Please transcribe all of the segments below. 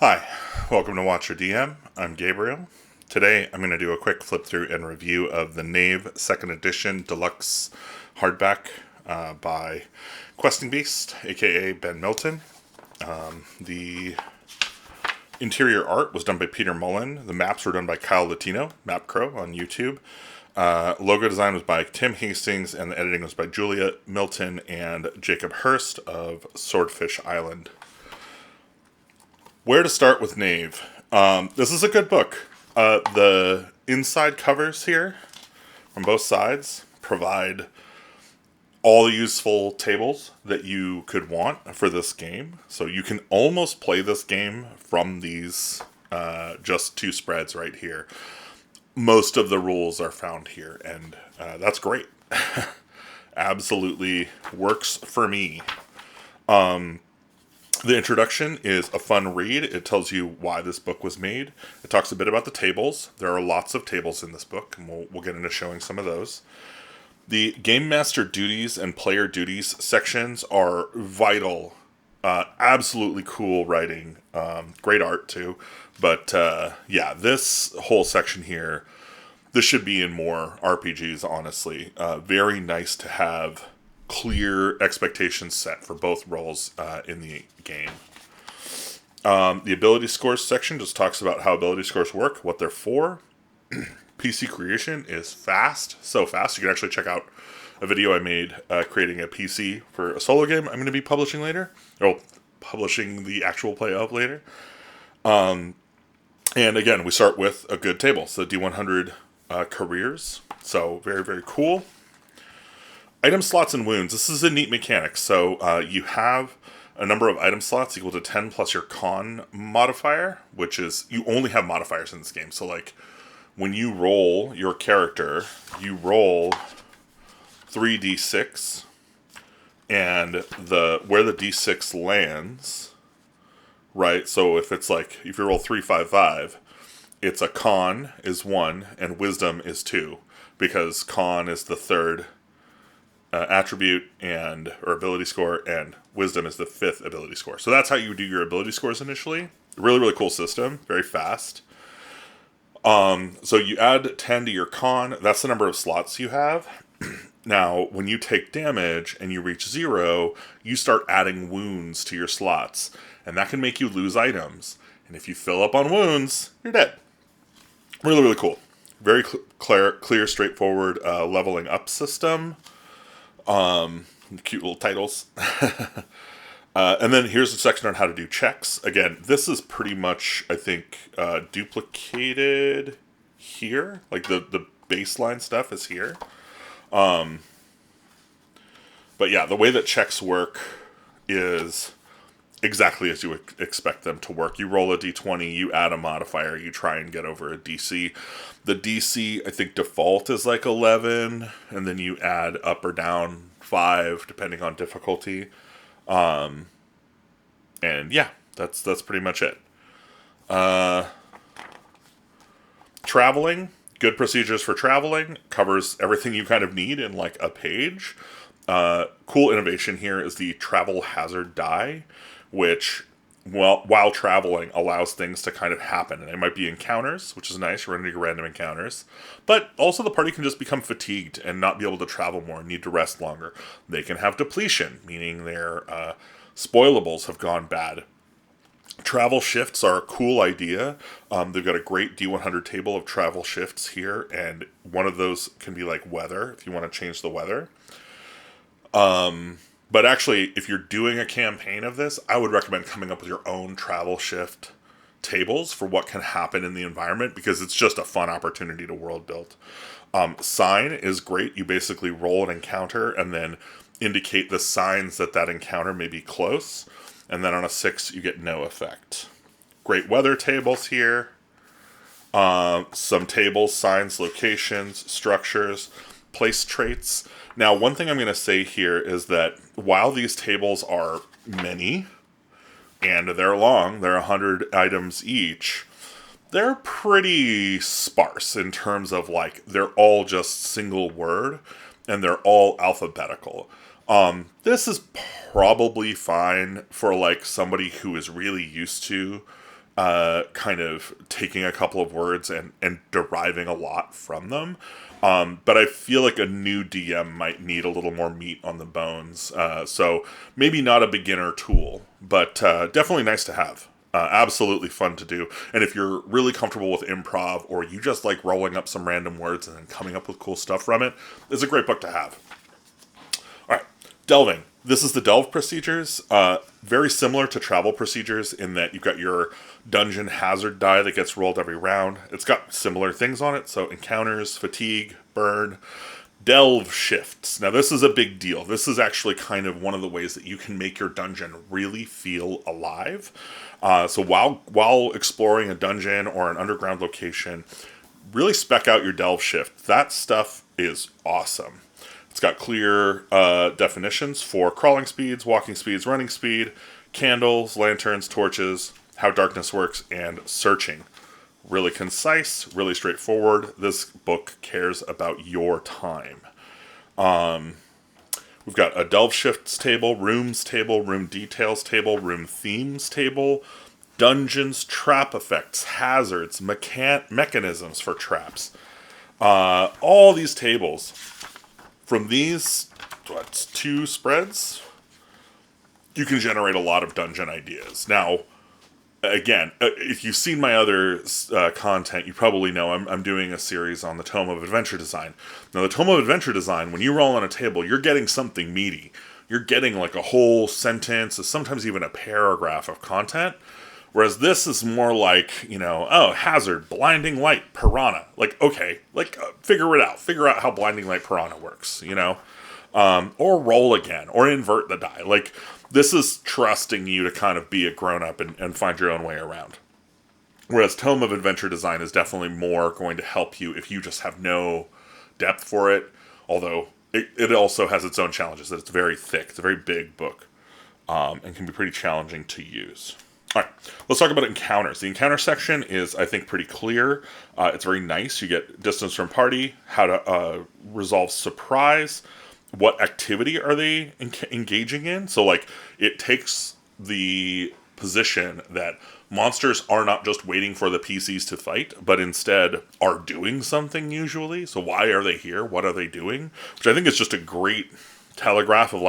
Hi, welcome to Watch Your DM. I'm Gabriel. Today I'm going to do a quick flip through and review of the Knave 2nd Edition Deluxe Hardback by Questing Beast, aka Ben Milton. The interior art was done by Peter Mullen. The maps were done by Kyle Latino, Map Crow on YouTube. Logo design was by Tim Hastings, and the editing was by Julia Milton and Jacob Hurst of Swordfish Island. Where to start with Knave? This is a good book. The inside covers here from both sides provide all the useful tables that you could want for this game. So you can almost play this game from these just two spreads right here. Most of the rules are found here, and that's great. Absolutely works for me. The introduction is a fun read. It tells you why this book was made. It talks a bit about the tables. There are lots of tables in this book, and we'll get into showing some of those. The Game Master Duties and Player Duties sections are vital. Absolutely cool writing. Great art, too. But, yeah, this whole section here, this should be in more RPGs, honestly. Very nice to have clear expectations set for both roles in the game. The ability scores section just talks about how ability scores work, what they're for. PC creation is fast, so fast. You can actually check out a video I made creating a PC for a solo game I'm going to be publishing later, or publishing the actual play of later. And again, we start with a good table, so D100 careers, so very, very cool. Item slots and wounds. This is a neat mechanic. So you have a number of item slots equal to 10 plus your con modifier, which is, you only have modifiers in this game. So like when you roll your character, you roll 3d6, and where the d6 lands, right? So if it's like, if you roll 355, it's a con is 1 and wisdom is 2, because con is the third attribute or ability score, and wisdom is the 5th ability score. So that's how you do your ability scores initially. Really, really cool system. Very fast. So you add 10 to your con. That's the number of slots you have. Now, when you take damage and you reach 0, you start adding wounds to your slots. And that can make you lose items. And if you fill up on wounds, you're dead. Really, really cool. Very clear, straightforward leveling up system. Cute little titles. And then here's a section on how to do checks. Again, this is pretty much, I think, duplicated here. Like the baseline stuff is here. But yeah, the way that checks work is exactly as you would expect them to work. You roll a d20, you add a modifier, you try and get over a DC. The DC, I think, default is like 11, and then you add up or down 5, depending on difficulty. And yeah, that's pretty much it. Traveling, good procedures for traveling, covers everything you kind of need in like a page. Cool innovation here is the travel hazard die, which, well, while traveling, allows things to kind of happen. And it might be encounters, which is nice. You're running random encounters. But also the party can just become fatigued and not be able to travel more and need to rest longer. They can have depletion, meaning their spoilables have gone bad. Travel shifts are a cool idea. They've got a great D100 table of travel shifts here. And one of those can be like weather, if you want to change the weather. But actually, if you're doing a campaign of this, I would recommend coming up with your own travel shift tables for what can happen in the environment, because it's just a fun opportunity to world build. Sign is great. You basically roll an encounter and then indicate the signs that encounter may be close. And then on a 6, you get no effect. Great weather tables here. Some tables, signs, locations, structures, place traits. Now, one thing I'm going to say here is that while these tables are many, and they're long, they're 100 items each, they're pretty sparse in terms of, like, they're all just single word, and they're all alphabetical. This is probably fine for, like, somebody who is really used to kind of taking a couple of words and deriving a lot from them. But I feel like a new DM might need a little more meat on the bones. So maybe not a beginner tool, but definitely nice to have. Absolutely fun to do. And if you're really comfortable with improv, or you just like rolling up some random words and then coming up with cool stuff from it, it's a great book to have. All right, delving. This is the delve procedures. Very similar to travel procedures in that you've got your dungeon hazard die that gets rolled every round. It's got similar things on it, so encounters, fatigue, burn, delve shifts. Now this is a big deal. This is actually kind of one of the ways that you can make your dungeon really feel alive. So while exploring a dungeon or an underground location, really spec out your delve shift. That stuff is awesome. It's got clear definitions for crawling speeds, walking speeds, running speed, candles, lanterns, torches, how darkness works, and searching. Really concise, really straightforward. This book cares about your time. We've got a delve shifts table, rooms table, room details table, room themes table, dungeons, trap effects, hazards, mechanisms for traps. All these tables. From these, two spreads, you can generate a lot of dungeon ideas. Now, again, if you've seen my other content, you probably know I'm doing a series on the Tome of Adventure Design. Now, the Tome of Adventure Design, when you roll on a table, you're getting something meaty. You're getting like a whole sentence, or sometimes even a paragraph of content. Whereas this is more like, hazard, blinding light, piranha. Like, okay, figure it out. Figure out how blinding light piranha works, or roll again, or invert the die. Like, this is trusting you to kind of be a grown-up and find your own way around. Whereas Tome of Adventure Design is definitely more going to help you if you just have no depth for it. Although, it also has its own challenges. That it's very thick. It's a very big book, and can be pretty challenging to use. All right, let's talk about encounters. The encounter section is, I think, pretty clear. It's very nice. You get distance from party, how to resolve surprise, what activity are they engaging in. So, it takes the position that monsters are not just waiting for the PCs to fight, but instead are doing something usually. So why are they here? What are they doing? Which I think is just a great telegraph of,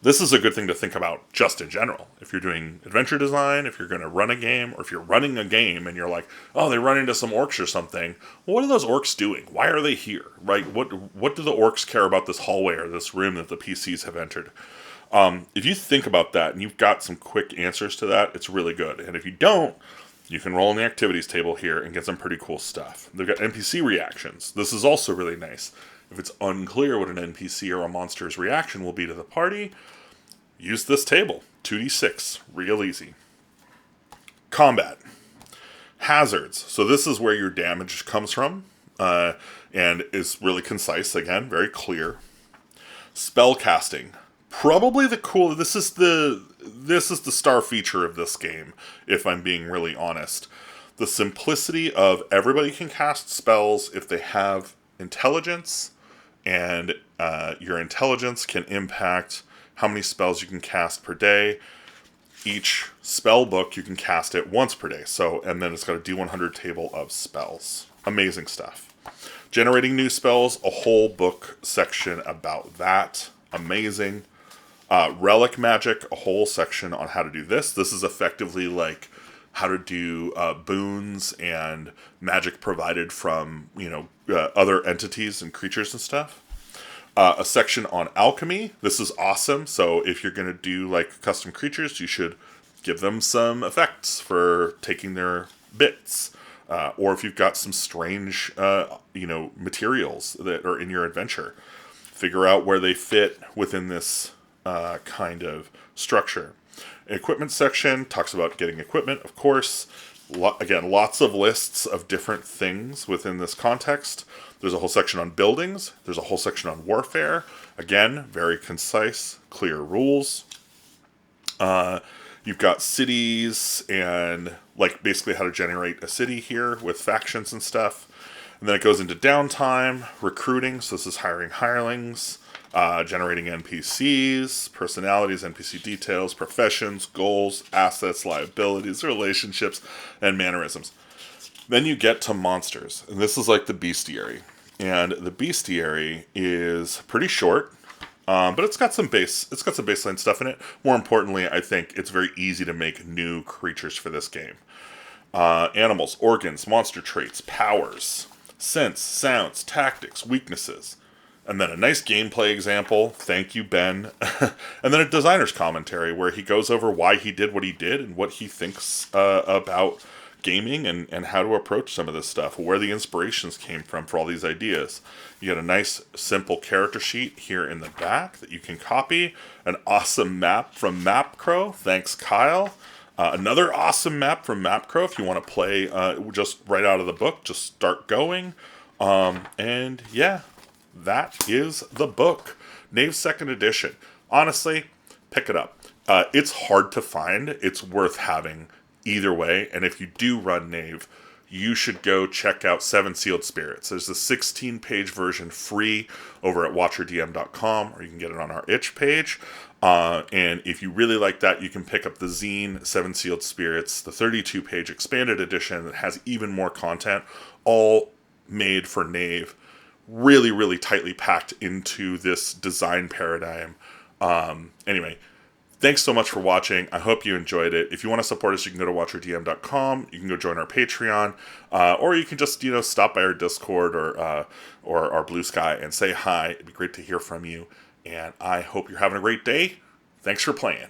this is a good thing to think about just in general. If you're doing adventure design, if you're going to run a game, or if you're running a game and you're like, oh, they run into some orcs or something. Well, what are those orcs doing? Why are they here? Right? What do the orcs care about this hallway or this room that the PCs have entered? If you think about that and you've got some quick answers to that, it's really good. And if you don't, you can roll in the activities table here and get some pretty cool stuff. They've got NPC reactions. This is also really nice. If it's unclear what an NPC or a monster's reaction will be to the party, use this table. 2d6. Real easy. Combat. Hazards. So this is where your damage comes from, and is really concise. Again, very clear. Spell casting. Probably the cool. This is the star feature of this game, if I'm being really honest. The simplicity of everybody can cast spells if they have intelligence, and your intelligence can impact how many spells you can cast per day. Each spell book, you can cast it once per day. And then it's got a D100 table of spells. Amazing stuff. Generating new spells, a whole book section about that. Amazing. Relic magic, a whole section on how to do this. This is effectively how to do boons and magic provided from, other entities and creatures and stuff. A section on alchemy. This is awesome. So if you're going to do custom creatures, you should give them some effects for taking their bits. Or if you've got some strange, materials that are in your adventure, figure out where they fit within this kind of structure. Equipment section talks about getting equipment, of course. Again, lots of lists of different things within this context. There's a whole section on buildings. There's a whole section on warfare. Again, very concise, clear rules. You've got cities and basically how to generate a city here with factions and stuff. And then it goes into downtime, recruiting. So this is hiring hirelings, generating NPCs, personalities, NPC details, professions, goals, assets, liabilities, relationships, and mannerisms. Then you get to monsters, and this is like the bestiary. And the bestiary is pretty short, but it's got some baseline stuff in it. More importantly, I think it's very easy to make new creatures for this game. Animals, organs, monster traits, powers, sense, sounds, tactics, weaknesses. And then a nice gameplay example, thank you, Ben. And then a designer's commentary where he goes over why he did what he did and what he thinks about gaming and how to approach some of this stuff, where the inspirations came from for all these ideas. You get a nice, simple character sheet here in the back that you can copy. An awesome map from MapCrow. Thanks, Kyle. Another awesome map from MapCrow if you want to play just right out of the book. Just start going. And yeah, that is the book. Knave 2nd edition. Honestly, pick it up. It's hard to find. It's worth having either way. And if you do run Knave, you should go check out Seven Sealed Spirits. There's a 16-page version free over at watcherdm.com, or you can get it on our itch page. And if you really like that, you can pick up the zine Seven Sealed Spirits, the 32-page expanded edition that has even more content, all made for Knave. Really, really tightly packed into this design paradigm. Anyway, thanks so much for watching. I hope you enjoyed it. If you want to support us, you can go to watcherdm.com. You can go join our Patreon, or you can just stop by our Discord or our Blue Sky and say hi. It'd be great to hear from you. And I hope you're having a great day. Thanks for playing.